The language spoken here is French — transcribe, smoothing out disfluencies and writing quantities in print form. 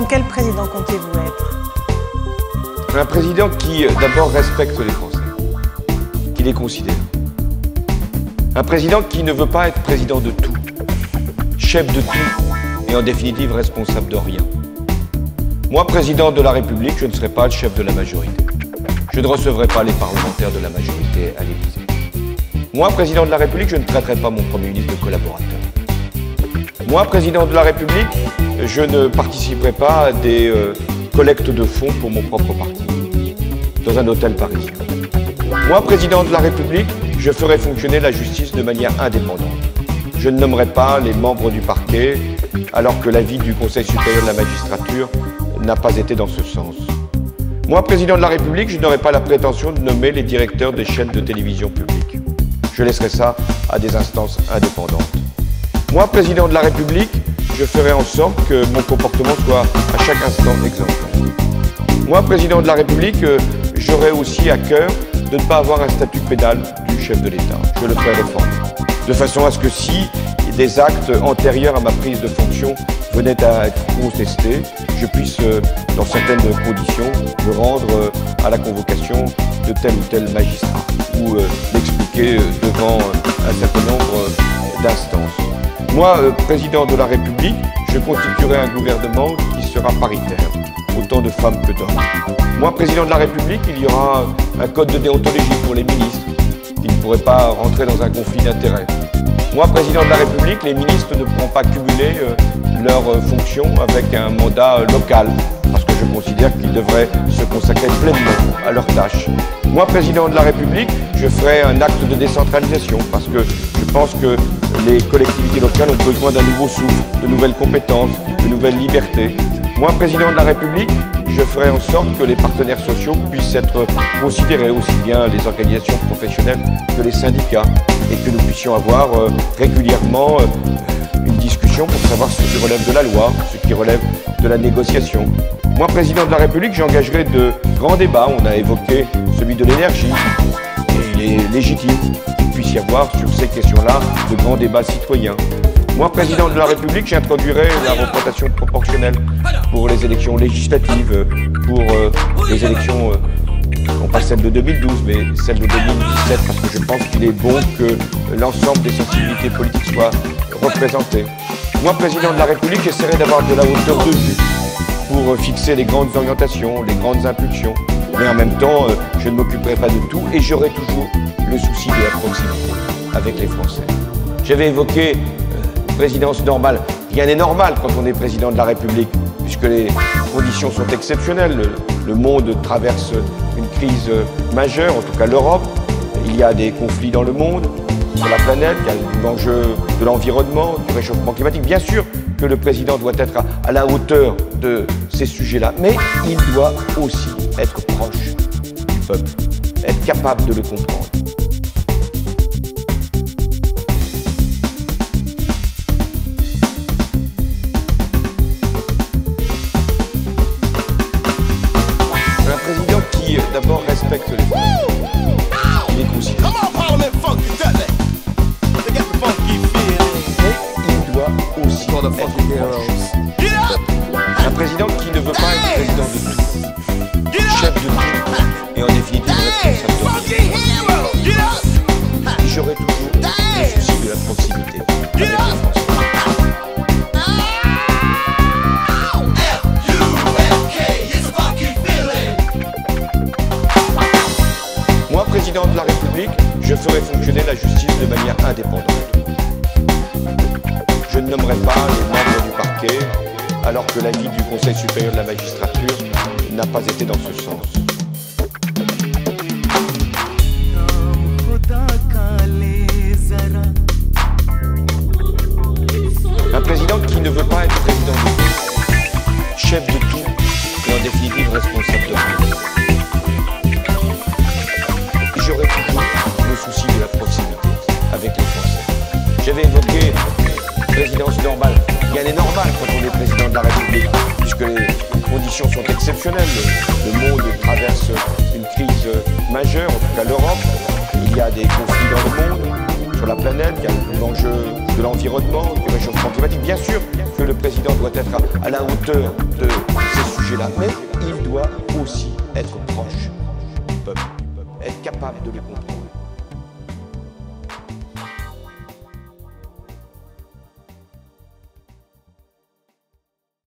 quel président comptez-vous être? Un président qui, d'abord, respecte les Français, qui les considère. Un président qui ne veut pas être président de tout, chef de tout et en définitive responsable de rien. Moi, président de la République, je ne serai pas le chef de la majorité. Je ne recevrai pas les parlementaires de la majorité à l'Élysée. Moi, président de la République, je ne traiterai pas mon Premier ministre de collaborateur. Moi, président de la République, je ne participerai pas à des collectes de fonds pour mon propre parti, dans un hôtel parisien. Moi, président de la République, je ferai fonctionner la justice de manière indépendante. Je ne nommerai pas les membres du parquet, alors que l'avis du Conseil supérieur de la magistrature n'a pas été dans ce sens. Moi, président de la République, je n'aurai pas la prétention de nommer les directeurs des chaînes de télévision publiques. Je laisserai ça à des instances indépendantes. Moi, président de la République, je ferai en sorte que mon comportement soit à chaque instant exemplaire. Moi, président de la République, j'aurai aussi à cœur de ne pas avoir un statut pénal du chef de l'État. Je le ferai réformer. De façon à ce que si des actes antérieurs à ma prise de fonction venaient à être contestés, je puisse, dans certaines conditions, me rendre à la convocation de tel ou tel magistrat ou l'expliquer devant un certain nombre d'instances. Moi, président de la République, je constituerai un gouvernement qui sera paritaire, autant de femmes que d'hommes. Moi, président de la République, il y aura un code de déontologie pour les ministres, qui ne pourraient pas rentrer dans un conflit d'intérêts. Moi, président de la République, les ministres ne pourront pas cumuler leurs fonctions avec un mandat local, parce que je considère qu'ils devraient se consacrer pleinement à leurs tâches. Moi, président de la République, je ferai un acte de décentralisation, parce que je pense que les collectivités locales ont besoin d'un nouveau souffle, de nouvelles compétences, de nouvelles libertés. Moi, président de la République, je ferai en sorte que les partenaires sociaux puissent être considérés, aussi bien les organisations professionnelles que les syndicats, et que nous puissions avoir régulièrement une discussion pour savoir ce qui relève de la loi, ce qui relève de la négociation. Moi, président de la République, j'engagerai de grands débats. On a évoqué celui de l'énergie, et il est légitime qu'il puisse y avoir sur ces questions-là de grands débats citoyens. Moi, président de la République, j'introduirai la représentation proportionnelle pour les élections législatives, pour les élections, non pas celle de 2012, mais celle de 2017, parce que je pense qu'il est bon que l'ensemble des sensibilités politiques soient représentées. Moi, président de la République, j'essaierai d'avoir de la hauteur de vue pour fixer les grandes orientations, les grandes impulsions, mais en même temps, je ne m'occuperai pas de tout et j'aurai toujours le souci de la proximité avec les Français. J'avais évoqué présidence normale. Rien n'est normal quand on est président de la République, puisque les conditions sont exceptionnelles. Le monde traverse une crise majeure, en tout cas l'Europe. Il y a des conflits dans le monde, sur la planète, il y a l'enjeu de l'environnement, du réchauffement climatique. Bien sûr que le président doit être à la hauteur de ces sujets-là, mais il doit aussi être proche du peuple, être capable de le comprendre. Un président qui, d'abord, respecte les Français, il les considère. Mais il doit aussi être proche. Un président qui ne veut pas être président de tout, chef de tout, et en définitive responsable de rien. Et j'aurai toujours le souci de la proximité avec les Français. Moi, président de la République, je ferai fonctionner la justice de manière indépendante. Je ne nommerai pas les membres du parquet, alors que l'avis du Conseil supérieur de la magistrature n'a pas été dans ce sens. Un président qui ne veut pas être président de tout, chef de tout, et en définitive responsable de rien. J'aurai toujours le souci de la proximité avec les Français. J'avais évoqué présidence normale. Rien n'est normal quand on est président de la République, puisque les conditions sont exceptionnelles. Le monde traverse une crise majeure, en tout cas l'Europe. Il y a des conflits dans le monde, sur la planète, il y a l'enjeu de l'environnement, du réchauffement climatique. Bien sûr que le président doit être à la hauteur de ces sujets-là, mais il doit aussi être proche du peuple, être capable de le comprendre.